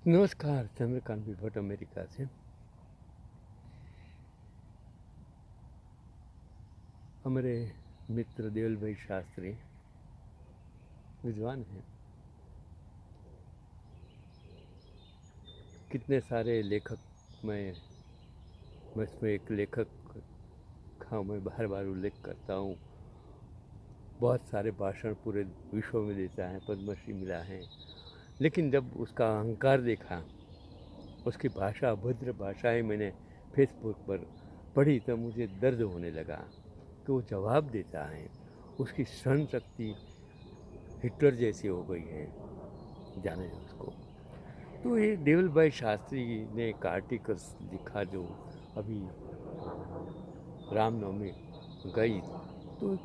नमस्कार, चंद्रकांत भट्ट अमेरिका से। हमारे मित्र देवल भाई शास्त्री विद्वान हैं। कितने सारे लेखक मैं इसमें एक लेखक का मैं बार बार उल्लेख करता हूँ। बहुत सारे भाषण पूरे विश्व में देता है, पद्मश्री मिला है। लेकिन जब उसका अहंकार देखा, उसकी भाषा, अभद्र भाषाएं मैंने फेसबुक पर पढ़ी तो मुझे दर्द होने लगा कि वो जवाब देता है। उसकी सहन शक्ति हिटलर जैसी हो गई है, जाने उसको। तो ये देवल भाई शास्त्री ने एक आर्टिकल्स लिखा जो अभी रामनवमी गई, तो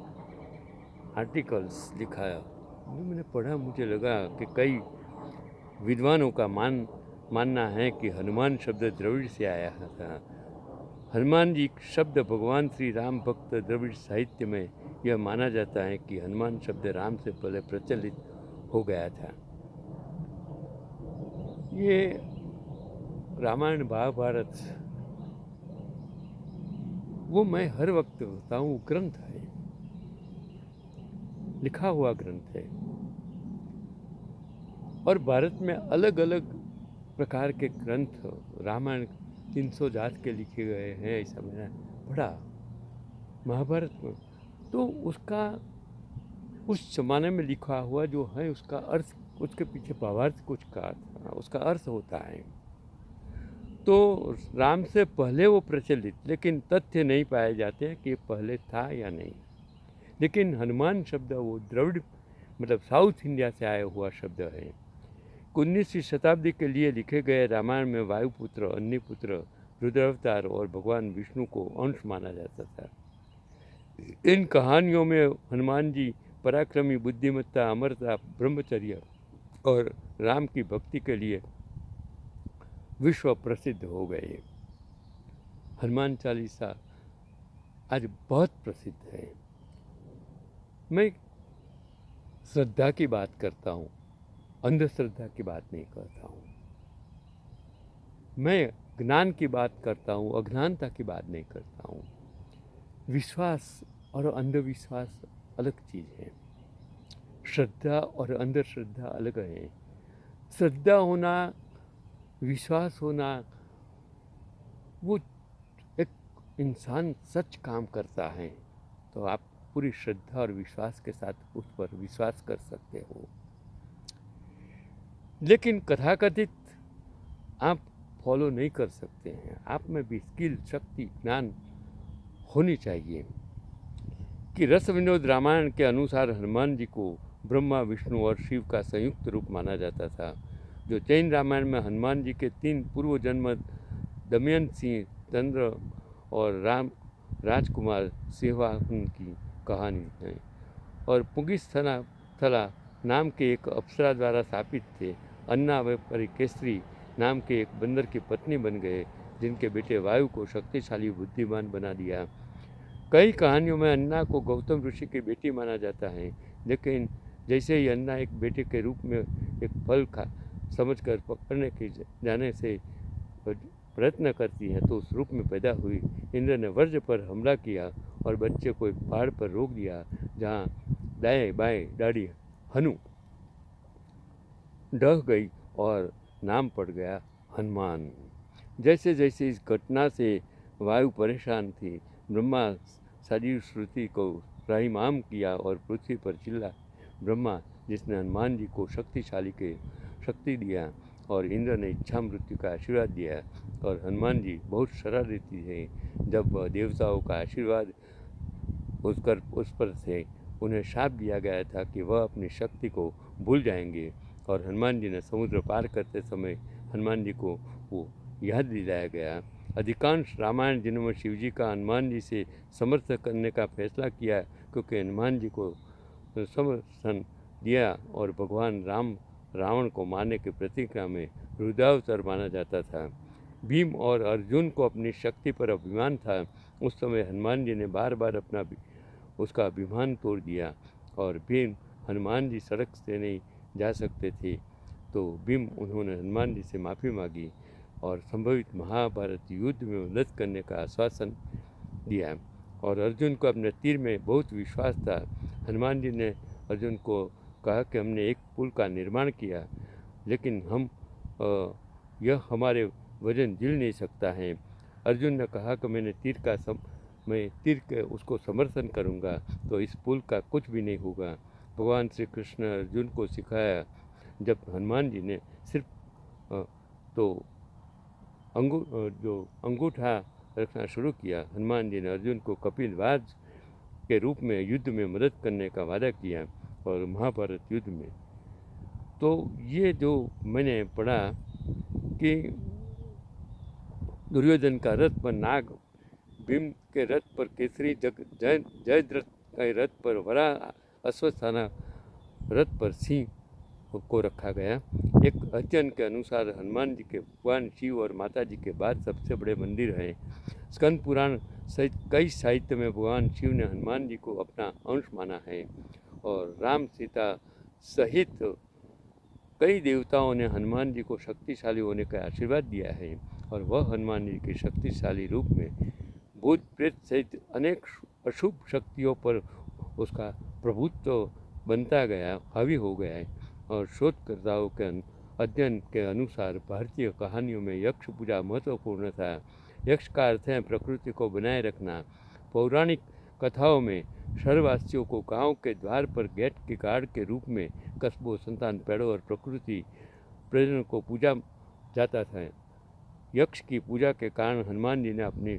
आर्टिकल्स लिखा जो मैंने पढ़ा, मुझे लगा कि कई विद्वानों का मानना है कि हनुमान शब्द द्रविड़ से आया था। हनुमान जी शब्द भगवान श्री राम भक्त द्रविड़ साहित्य में यह माना जाता है कि हनुमान शब्द राम से पहले प्रचलित हो गया था। ये रामायण महाभारत वो मैं हर वक्त बताऊँ ग्रंथ है, लिखा हुआ ग्रंथ है। और भारत में अलग अलग प्रकार के ग्रंथ, रामायण 300 जात के लिखे गए हैं, ऐसा मैंने पढ़ा। महाभारत में तो उसका उस जमाने में लिखा हुआ जो है उसका अर्थ, उसके पीछे भावार्थ कुछ का उसका अर्थ होता है। तो राम से पहले वो प्रचलित, लेकिन तथ्य नहीं पाए जाते हैं कि पहले था या नहीं। लेकिन हनुमान शब्द वो द्रविड़ मतलब साउथ इंडिया से आया हुआ शब्द है। 19वीं शताब्दी के लिए लिखे गए रामायण में वायुपुत्र, अग्निपुत्र, रुद्रावतार और भगवान विष्णु को अंश माना जाता था। इन कहानियों में हनुमान जी पराक्रमी, बुद्धिमत्ता, अमरता, ब्रह्मचर्य और राम की भक्ति के लिए विश्व प्रसिद्ध हो गए। हनुमान चालीसा आज बहुत प्रसिद्ध है। मैं श्रद्धा की बात करता हूँ, अंधश्रद्धा की बात नहीं करता हूँ। मैं ज्ञान की बात करता हूँ, अज्ञानता की बात नहीं करता हूँ। विश्वास और अंधविश्वास अलग चीज़ है, श्रद्धा और अंधश्रद्धा अलग है। श्रद्धा होना, विश्वास होना, वो एक इंसान सच काम करता है तो आप पूरी श्रद्धा और विश्वास के साथ उस पर विश्वास कर सकते हो। लेकिन कथाकथित आप फॉलो नहीं कर सकते हैं। आप में भी स्किल, शक्ति, ज्ञान होनी चाहिए। कि रस विनोद रामायण के अनुसार हनुमान जी को ब्रह्मा, विष्णु और शिव का संयुक्त रूप माना जाता था। जो जैन रामायण में हनुमान जी के 3 पूर्व जन्म दमयंत सिंह, चंद्र और राजकुमार सिंहवाहन की कहानी है। और पुगिस्थला नाम के एक अप्सरा द्वारा स्थापित थे। अन्ना व परिकेसरी नाम के एक बंदर की पत्नी बन गए, जिनके बेटे वायु को शक्तिशाली बुद्धिमान बना दिया। कई कहानियों में अन्ना को गौतम ऋषि की बेटी माना जाता है, लेकिन जैसे ही अन्ना एक बेटे के रूप में एक फल समझकर पकड़ने के जाने से प्रयत्न करती है तो उस रूप में पैदा हुई। इंद्र ने वज्र पर हमला किया और बच्चे को एक पहाड़ पर रोक दिया, जहाँ दाएं बाएं दाढ़ी हनु ढह गई और नाम पड़ गया हनुमान। जैसे जैसे इस घटना से वायु परेशान थी, ब्रह्मा शरीर श्रुति को रहीमाम किया और पृथ्वी पर चिल्ला। ब्रह्मा जिसने हनुमान जी को शक्ति दिया और इंद्र ने इच्छा मृत्यु का आशीर्वाद दिया। और हनुमान जी बहुत शरारती थे। जब देवताओं का आशीर्वाद उस पर से उन्हें शाप दिया गया था कि वह अपनी शक्ति को भूल जाएंगे। और हनुमान जी ने समुद्र पार करते समय हनुमान जी को वो याद दिलाया गया। अधिकांश रामायण जिन्होंने में शिव जी का हनुमान जी से समर्थन करने का फैसला किया, क्योंकि हनुमान जी को समर्थन दिया और भगवान राम रावण को मारने की प्रतिक्रिया में रुद्रावतार माना जाता था। भीम और अर्जुन को अपनी शक्ति पर अभिमान था। उस समय हनुमान जी ने बार बार उसका अभिमान तोड़ दिया और भीम हनुमान जी सड़क से नहीं जा सकते थे। तो भीम उन्होंने हनुमान जी से माफ़ी मांगी और संभवित महाभारत युद्ध में मदद करने का आश्वासन दिया। और अर्जुन को अपने तीर में बहुत विश्वास था। हनुमान जी ने अर्जुन को कहा कि हमने एक पुल का निर्माण किया, लेकिन यह हमारे वजन झेल नहीं सकता है। अर्जुन ने कहा कि मैं तीर के उसको समर्थन करूंगा, तो इस पुल का कुछ भी नहीं होगा। भगवान श्री कृष्ण ने अर्जुन को सिखाया। जब हनुमान जी ने सिर्फ तो जो अंगूठा रखना शुरू किया, हनुमान जी ने अर्जुन को कपिलवाज के रूप में युद्ध में मदद करने का वादा किया। और महाभारत युद्ध में तो ये जो मैंने पढ़ा कि दुर्योधन का रथ पर नाग, भीम के रथ पर केसरी, जयद्रथ के रथ पर वरा, अश्वत्थामा रथ पर सिंह को रखा गया। एक अध्ययन के अनुसार हनुमान जी के भगवान शिव और माता जी के बाद सबसे बड़े मंदिर हैं। स्कंद पुराण सहित कई साहित्य में भगवान शिव ने हनुमान जी को अपना अंश माना है और राम सीता सहित कई देवताओं ने हनुमान जी को शक्तिशाली होने का आशीर्वाद दिया है। और वह हनुमान जी के शक्तिशाली रूप में भूत प्रेत सहित अनेक अशुभ शक्तियों पर उसका प्रभुत्व बनता गया, हावी हो गया है। और शोधकर्ताओं के अध्ययन के अनुसार भारतीय कहानियों में यक्ष पूजा महत्वपूर्ण था। यक्ष का अर्थ है प्रकृति को बनाए रखना। पौराणिक कथाओं में शहरवासियों को गांव के द्वार पर गेट के गार्ड के रूप में कस्बों, संतान, पेड़ों और प्रकृति प्रजनन को पूजा जाता था। यक्ष की पूजा के कारण हनुमान जी ने अपनी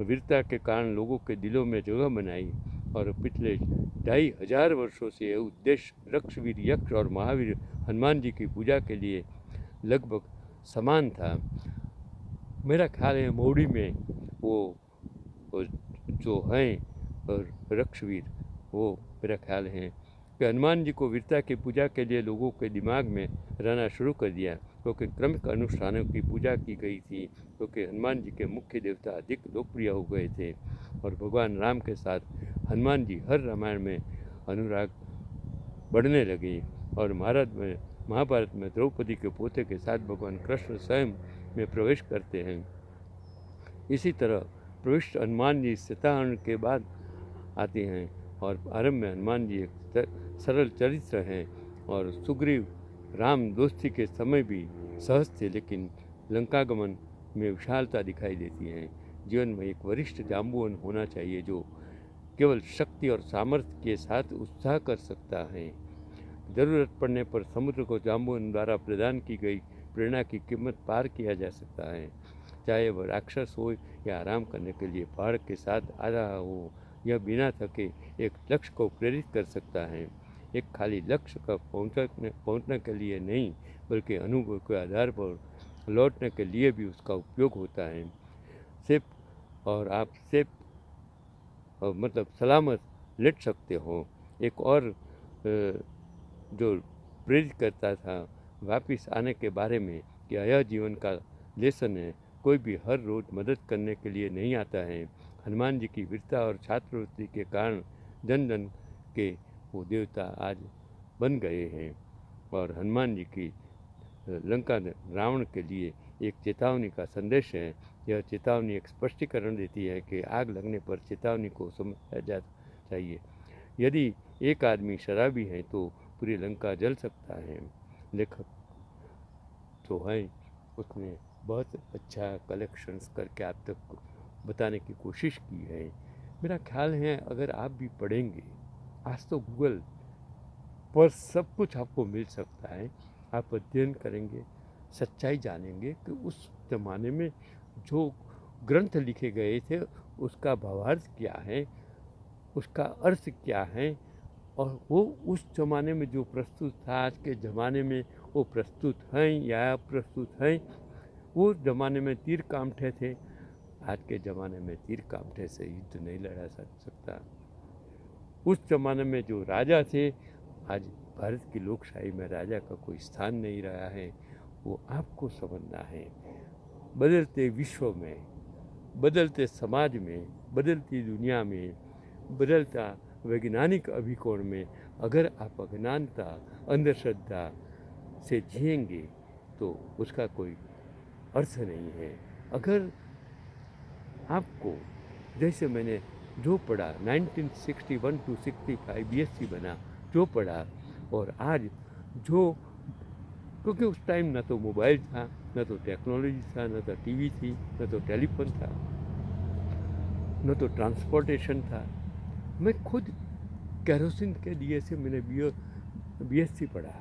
वीरता के कारण लोगों के दिलों में जगह बनाई और पिछले 2500 वर्षों से यह उद्देश्य रक्षवीर, यक्ष और महावीर हनुमान जी की पूजा के लिए लगभग समान था। मेरा ख्याल है मौड़ी में वो जो हैं रक्षवीर, वो मेरा ख्याल है कि हनुमान जी को वीरता की पूजा के लिए लोगों के दिमाग में रहना शुरू कर दिया, क्योंकि क्रमिक अनुष्ठानों की पूजा की गई थी, क्योंकि हनुमान जी के मुख्य देवता अधिक लोकप्रिय हो गए थे। और भगवान राम के साथ हनुमान जी हर रामायण में अनुराग बढ़ने लगे। और महाभारत में द्रौपदी के पोते के साथ भगवान कृष्ण स्वयं में प्रवेश करते हैं। इसी तरह प्रविष्ट हनुमान जी सीताहरण के बाद आते हैं और आरंभ में हनुमान जी एक सरल चरित्र हैं। और सुग्रीव राम दोस्ती के समय भी सहज थे, लेकिन लंकागमन में विशालता दिखाई देती है। जीवन में एक वरिष्ठ जांबुवन होना चाहिए जो केवल शक्ति और सामर्थ्य के साथ उत्साह कर सकता है। ज़रूरत पड़ने पर समुद्र को जांबुवन द्वारा प्रदान की गई प्रेरणा की कीमत पार किया जा सकता है, चाहे वह राक्षस हो या आराम करने के लिए पहाड़ के साथ आ रहा हो। यह बिना थके एक लक्ष्य को प्रेरित कर सकता है। एक खाली लक्ष्य का पहुंचने के लिए नहीं, बल्कि अनुभव के आधार पर लौटने के लिए भी उसका उपयोग होता है। आप सेफ मतलब सलामत लेट सकते हो। एक और जो प्रेरित करता था वापिस आने के बारे में कि यह जीवन का लेसन है, कोई भी हर रोज़ मदद करने के लिए नहीं आता है। हनुमान जी की वीरता और छात्रवृत्ति के कारण जन जन के वो देवता आज बन गए हैं। और हनुमान जी की लंका रावण के लिए एक चेतावनी का संदेश है। यह चेतावनी एक स्पष्टीकरण देती है कि आग लगने पर चेतावनी को समझा जाना चाहिए। यदि एक आदमी शराबी है तो पूरी लंका जल सकता है। लेखक जो है उसने बहुत अच्छा कलेक्शंस करके आप तक बताने की कोशिश की है। मेरा ख्याल है अगर आप भी पढ़ेंगे, आज तो गूगल पर सब कुछ आपको मिल सकता है। आप अध्ययन करेंगे, सच्चाई जानेंगे कि उस ज़माने में जो ग्रंथ लिखे गए थे उसका भावार्थ क्या है, उसका अर्थ क्या है, और वो उस ज़माने में जो प्रस्तुत था आज के ज़माने में वो प्रस्तुत हैं या अप्रस्तुत हैं। वो ज़माने में तीर कामठे थे, आज के ज़माने में तीर कामठे से युद्ध नहीं लड़ा सकता। उस ज़माने में जो राजा थे, आज भारत की लोकशाही में राजा का कोई स्थान नहीं रहा है। वो आपको समझना है। बदलते विश्व में, बदलते समाज में, बदलती दुनिया में, बदलता वैज्ञानिक अभिकोण में अगर आप अज्ञानता, अंधश्रद्धा से जिएंगे तो उसका कोई अर्थ नहीं है। अगर आपको, जैसे मैंने जो पढ़ा 1961 टू 65 बीएससी बना, जो पढ़ा, और आज जो, क्योंकि उस टाइम ना तो मोबाइल था, ना तो टेक्नोलॉजी था, ना तो टीवी थी, ना तो टेलीफोन था, न तो ट्रांसपोर्टेशन था। मैं खुद केरोसिन के दिए से मैंने बीएससी पढ़ा।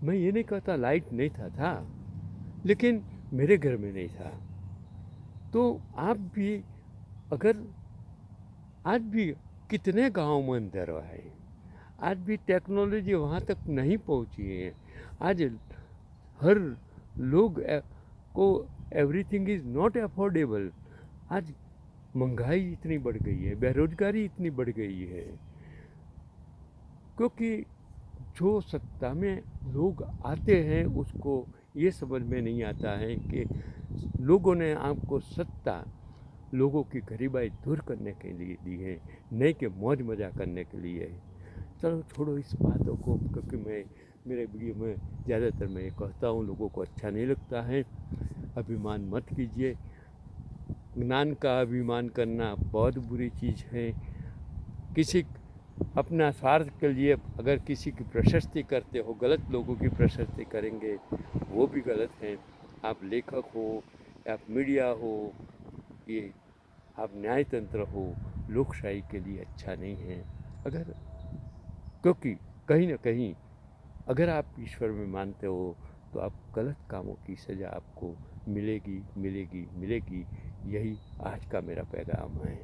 मैं ये नहीं कहता लाइट नहीं था, लेकिन मेरे घर में नहीं था। तो आप भी, अगर आज भी कितने गांव में अंधेरा है, आज भी टेक्नोलॉजी वहाँ तक नहीं पहुँची है। आज हर लोग को एवरीथिंग इज़ नॉट अफोर्डेबल। आज महंगाई इतनी बढ़ गई है, बेरोजगारी इतनी बढ़ गई है, क्योंकि जो सत्ता में लोग आते हैं उसको ये समझ में नहीं आता है कि लोगों ने आपको सत्ता लोगों की गरीबाई दूर करने के लिए दी है, नहीं कि मौज मजा करने के लिए। चलो छोड़ो इस बातों को, क्योंकि मैं मेरे वीडियो में ज़्यादातर मैं ये कहता हूँ, लोगों को अच्छा नहीं लगता है। अभिमान मत कीजिए। ज्ञान का अभिमान करना बहुत बुरी चीज़ है। किसी अपना स्वार्थ के लिए अगर किसी की प्रशस्ति करते हो, गलत लोगों की प्रशस्ति करेंगे, वो भी गलत है। आप लेखक हो, आप मीडिया हो, ये आप न्यायतंत्र हो, लोकशाही के लिए अच्छा नहीं है। अगर, क्योंकि कहीं ना कहीं अगर आप ईश्वर में मानते हो तो आप गलत कामों की सज़ा आपको मिलेगी मिलेगी मिलेगी। यही आज का मेरा पैगाम है।